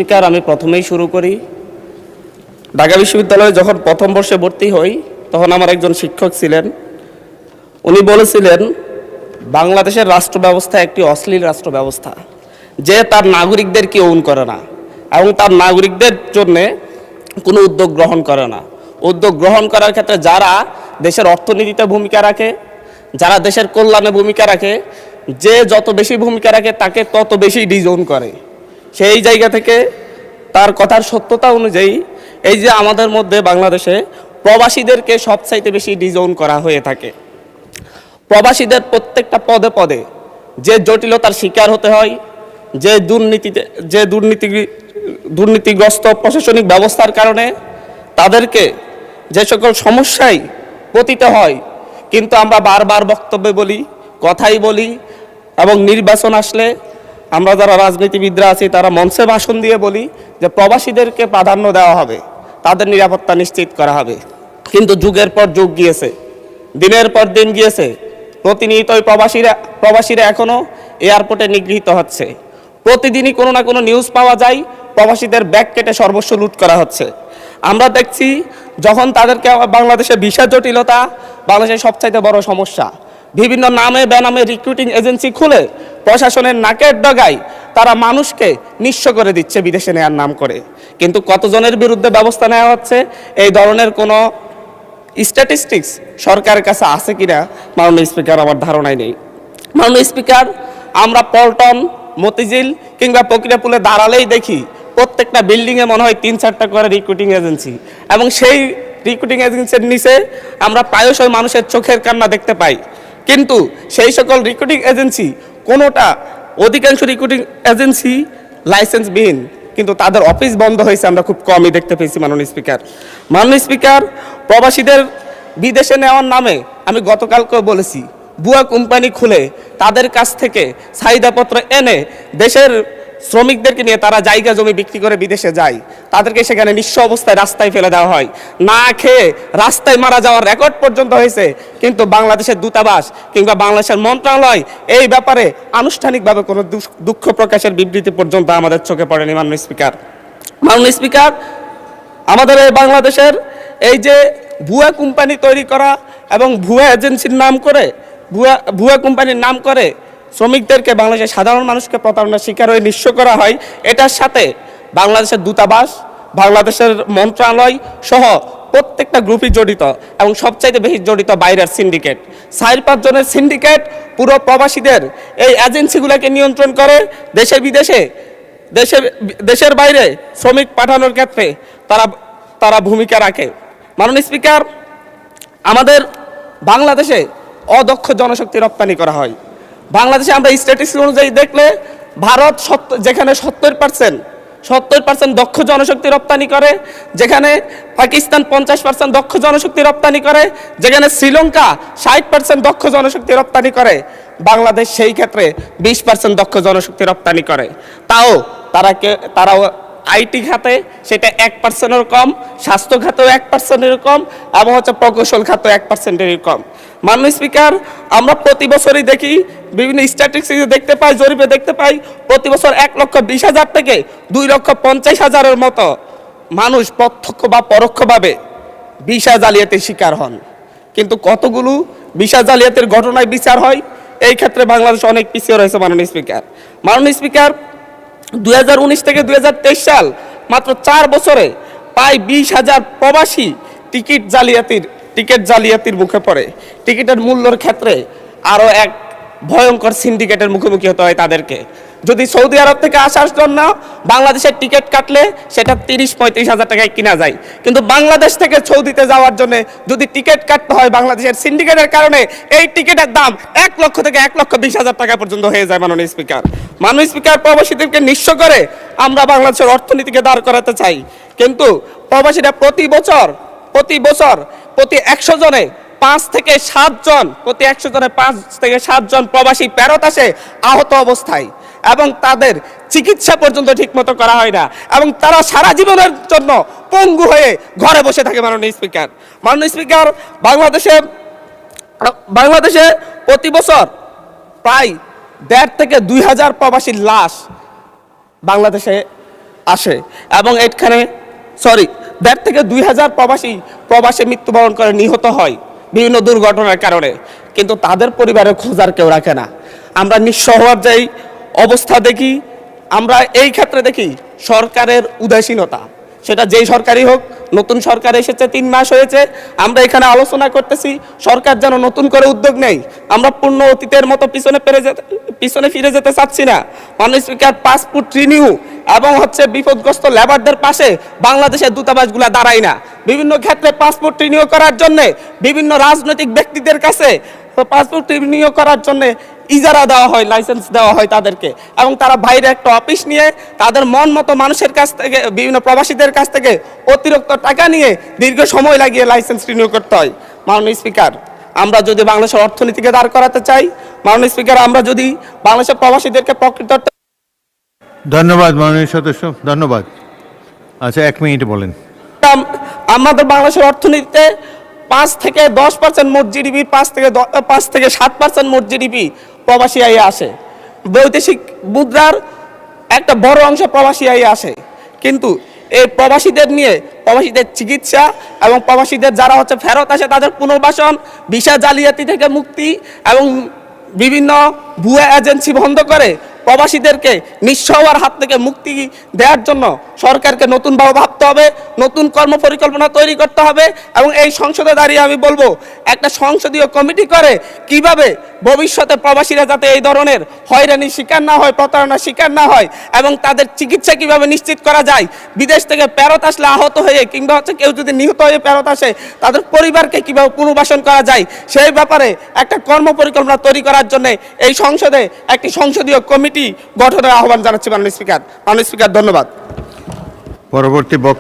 Speaker, আমি প্রথমেই শুরু করি। ঢাকা বিশ্ববিদ্যালয়ে যখন প্রথম বর্ষে ভর্তি হই তখন আমার একজন শিক্ষক ছিলেন। উনি বলেছিলেন বাংলাদেশের রাষ্ট্র ব্যবস্থা একটি অশ্লীল রাষ্ট্র ব্যবস্থা, যে তার নাগরিকদেরকে ওন করে না এবং তার নাগরিকদের জন্যে কোনো উদ্যোগ গ্রহণ করে না। উদ্যোগ গ্রহণ করার ক্ষেত্রে যারা দেশের অর্থনীতিতে ভূমিকা রাখে, যারা দেশের কল্যাণে ভূমিকা রাখে, যে যত বেশি ভূমিকা রাখে তাকে তত বেশি ডিজোন করে। সেই জায়গা থেকে তার কথার সত্যতা অনুযায়ী এই যে আমাদের মধ্যে বাংলাদেশে প্রবাসীদেরকে সবচাইতে বেশি ডিজোন করা হয়ে থাকে। প্রবাসীদের প্রত্যেকটা পদে পদে যে জটিলতার শিকার হতে হয়, যে দুর্নীতিগ্রস্ত প্রশাসনিক ব্যবস্থার কারণে তাদেরকে যে সকল সমস্যায় পতিত হয়, কিন্তু আমরা বারবার বক্তব্যে বলি, কথাই বলি এবং নির্বাচন আসলে আমরা যারা রাজনীতিবিদরা আছি তারা মঞ্চে ভাষণ দিয়ে বলি যে প্রবাসীদেরকে প্রাধান্য দেওয়া হবে, তাদের নিরাপত্তা নিশ্চিত করা হবে। কিন্তু যুগের পর যুগ গিয়েছে, দিনের পর দিন গিয়েছে, প্রতিনিয়তই প্রবাসীরা এখনও এয়ারপোর্টে নিগৃহীত হচ্ছে। প্রতিদিনই কোনো না কোনো নিউজ পাওয়া যায় প্রবাসীদের ব্যাগ কেটে সর্বস্ব লুট করা হচ্ছে। আমরা দেখছি যখন তাদেরকে বাংলাদেশে ভিসা জটিলতা বাংলাদেশের সবচাইতে বড় সমস্যা, বিভিন্ন নামে বেনামে রিক্রুটিং এজেন্সি খুলে প্রশাসনের নাকের ডগায় তারা মানুষকে নিঃস্ব করে দিচ্ছে বিদেশে নেওয়ার নাম করে। কিন্তু কতজনের বিরুদ্ধে ব্যবস্থা নেওয়া হচ্ছে এই ধরনের কোনো স্ট্যাটিস্টিক্স সরকারের কাছে আছে কিনা মাননীয় স্পিকার আমার ধারণাই নেই। মাননীয় স্পিকার, আমরা পল্টন, মতিঝিল কিংবা প্রক্রিয়াপুলে দাঁড়ালেই দেখি প্রত্যেকটা বিল্ডিংয়ে মনে হয় 3-4টা করে রিক্রুটিং এজেন্সি, এবং সেই রিক্রুটিং এজেন্সির নিচে আমরা প্রায়শই মানুষের চোখের কান্না দেখতে পাই। কিন্তু সেই সকল রিক্রুটিং এজেন্সি কোনোটা, অধিকাংশ রিক্রুটিং এজেন্সি লাইসেন্সবিহীন, কিন্তু তাদের অফিস বন্ধ হয়েছে আমরা খুব কমই দেখতে পেয়েছি। মাননীয় স্পিকার, প্রবাসীদের বিদেশে নেওয়ার নামে আমি গতকালকেও বলেছি, ভুয়া কোম্পানি খুলে তাদের কাছ থেকে চাহিদাপত্র এনে দেশের শ্রমিকদেরকে নিয়ে তারা জায়গা জমি বিক্রি করে বিদেশে যায়, তাদেরকে সেখানে নিঃস্ব অবস্থায় রাস্তায় ফেলে দেওয়া হয়, না খেয়ে রাস্তায় মারা যাওয়ার রেকর্ড পর্যন্ত হয়েছে। কিন্তু বাংলাদেশের দূতাবাস কিংবা বাংলাদেশের মন্ত্রণালয় এই ব্যাপারে আনুষ্ঠানিকভাবে কোনো দুঃখ প্রকাশের বিবৃতি পর্যন্ত আমাদের চোখে পড়েনি। মাননীয় স্পিকার, আমাদের এই বাংলাদেশের এই যে ভুয়া কোম্পানি তৈরি করা এবং ভুয়া এজেন্সির নাম করে, ভুয়া কোম্পানির নাম করে শ্রমিকদেরকে, বাংলাদেশের সাধারণ মানুষকে প্রতারণার শিকার হয়ে নিঃস্ব করা হয়, এটার সাথে বাংলাদেশের দূতাবাস, বাংলাদেশের মন্ত্রণালয় সহ প্রত্যেকটা গ্রুপই জড়িত, এবং সবচাইতে বেশি জড়িত বাইরের সিন্ডিকেট। 4-5 জনের সিন্ডিকেট পুরো প্রবাসীদের এই এজেন্সিগুলোকে নিয়ন্ত্রণ করে দেশের বাইরে শ্রমিক পাঠানোর ক্ষেত্রে তারা ভূমিকা রাখে। মাননীয় স্পিকার, আমাদের বাংলাদেশে অদক্ষ জনশক্তি রপ্তানি করা হয়। বাংলাদেশে আমরা স্ট্যাটিস্টিক্স অনুযায়ী দেখলে ভারত যেখানে 70% দক্ষ জনশক্তি রপ্তানি করে, যেখানে পাকিস্তান 50% দক্ষ জনশক্তি রপ্তানি করে, যেখানে শ্রীলঙ্কা 60% দক্ষ জনশক্তি রপ্তানি করে, বাংলাদেশ সেই ক্ষেত্রে 20% দক্ষ জনশক্তি রপ্তানি করে। তারাও আইটি খাতে সেটা 1%-এর কম, স্বাস্থ্য খাতেও 1%-এর কম, এবং প্রকৌশল খাতে 1%-এর কম। মাননীয় স্পিকার, আমরা প্রতি বছরই দেখি, বিভিন্ন স্ট্যাটিস্টিক্সে দেখতে পাই, জরিপে দেখতে পাই, প্রতি বছর 1,20,000 থেকে 2,50,000-এর মতো মানুষ প্রত্যক্ষ বা পরোক্ষভাবে ভিসা জালিয়াতির শিকার হন। কিন্তু কতগুলো ভিসা জালিয়াতির ঘটনায় বিচার হয়, এই ক্ষেত্রে বাংলাদেশ অনেক পিছিয়ে রয়েছে। মাননীয় স্পিকার, 2019 থেকে 2023 সাল মাত্র 4 বছরে প্রায় 20,000 প্রবাসী টিকিট জালিয়াতির মুখে পড়ে। টিকিটের মূল্যের ক্ষেত্রে আরও এক ভয়ঙ্কর সিন্ডিকেটের মুখোমুখি হতে হয় তাদেরকে। যদি সৌদি আরব থেকে আসার জন্য বাংলাদেশের টিকিট কাটলে সেটা 30-35 হাজার টাকায় কিনা যায়, কিন্তু বাংলাদেশ থেকে সৌদিতে যাওয়ার জন্য যদি টিকিট কাটতে হয় বাংলাদেশের সিন্ডিকেটের কারণে এই টিকিটের দাম 1 লক্ষ থেকে 1,20,000 টাকা পর্যন্ত হয়ে যায়। মাননীয় স্পিকার, প্রবাসীদেরকে নিঃস্ব করে আমরা বাংলাদেশের অর্থনীতিকে দাঁড় করাতে চাই, কিন্তু প্রবাসীরা প্রতি বছর প্রতি 100 জনে 5 থেকে 7 জন, প্রতি 100 জনে 5 থেকে 7 জন প্রবাসী ফেরত আসে আহত অবস্থায়, এবং তাদের চিকিৎসা পর্যন্ত ঠিকমতো করা হয় না, এবং তারা সারা জীবনের জন্য পঙ্গু হয়ে ঘরে বসে থাকে। মাননীয় স্পিকার, বাংলাদেশে প্রতি বছর প্রায় 1,500 থেকে 2,000 প্রবাসীর লাশ বাংলাদেশে আসে এবং এখানে 1.5 থেকে 2,000 প্রবাসী মৃত্যুবরণ করে নিহত হয় বিভিন্ন দুর্ঘটনার কারণে, কিন্তু তাদের পরিবারের খোঁজার কেউ রাখে না। আমরা নিঃস্ব হওয়ার যেই অবস্থা দেখি, আমরা এই ক্ষেত্রে দেখি সরকারের উদাসীনতা, সেটা যেই সরকারই হোক। নতুন সরকার এসেছে 3 মাস হয়েছে, আমরা এখানে আলোচনা করতেছি সরকার যেন নতুন করে উদ্যোগ নেই। আমরা পূর্ণ অতীতের মতো পিছনে ফিরে যেতে চাচ্ছি না। মাননীয় স্পিকার, পাসপোর্ট রিনিউ এবং বিপদগ্রস্ত লেবারদের পাশে বাংলাদেশের দূতাবাসগুলো দাঁড়ায় না। বিভিন্ন ক্ষেত্রে পাসপোর্ট রিনিউ করার জন্য বিভিন্ন রাজনৈতিক ব্যক্তিদের কাছে পাসপোর্ট রিনিউ করার জন্য ইজারা দেওয়া হয়, লাইসেন্স দেওয়া হয় তাদেরকে, এবং তারা বাইরে একটা অফিস নিয়ে তাদের মন মতো মানুষের কাছ থেকে, বিভিন্ন প্রবাসীদের কাছ থেকে অতিরিক্ত টাকা নিয়ে দীর্ঘ সময় লাগিয়ে লাইসেন্স রিনিউ করতে হয়। মাননীয় স্পিকার, আমরা যদি বাংলাদেশের অর্থনীতিকে দাঁড় করাতে চাই, মাননীয় স্পিকার, আমরা যদি বাংলাদেশের প্রবাসীদেরকে প্রকৃত ধন্যবাদ মাননীয় সদস্য, ধন্যবাদ। আচ্ছা, 1 মিনিট বলেন। আমাদের বাংলাদেশের অর্থনীতিতে 5 থেকে 10% মোট জিডিপি, 5 থেকে 7% মোট জিডিপি প্রবাসী আয়ে আসে। বৈদেশিক মুদ্রার একটা বড় অংশ প্রবাসী আয়ে আসে, কিন্তু এই প্রবাসীদের নিয়ে, প্রবাসীদের চিকিৎসা এবং প্রবাসীদের যারা ফেরত আসে তাদের পুনর্বাসন, ভিসা জালিয়াতি থেকে মুক্তি এবং বিভিন্ন ভুয়া এজেন্সি বন্ধ করে প্রবাসীদেরকে নিঃস্ব হওয়ার হাত থেকে মুক্তি দেওয়ার জন্য সরকারকে নতুনভাবে ভাবতে হবে, নতুন কর্মপরিকল্পনা তৈরি করতে হবে। এবং এই সংসদে দাঁড়িয়ে আমি বলবো, একটা সংসদীয় কমিটি করে কিভাবে ভবিষ্যতে প্রবাসীরা যাতে এই ধরনের হয়রানির শিকার না হয়, প্রতারণার শিকার না হয়, এবং তাদের চিকিৎসা কিভাবে নিশ্চিত করা যায়, বিদেশ থেকে ফেরত আসলে আহত হয়ে কিংবা কেউ যদি নিহত হয়ে ফেরত আসে তাদের পরিবারকে কিভাবে পুনর্বাসন করা যায়, সেই ব্যাপারে একটা কর্মপরিকল্পনা তৈরি করার জন্য এই সংসদে একটি সংসদীয় কমিটি গঠনের আহ্বান জানাচ্ছি। মাননীয় স্পিকার, ধন্যবাদ। পরবর্তী বক্তব্য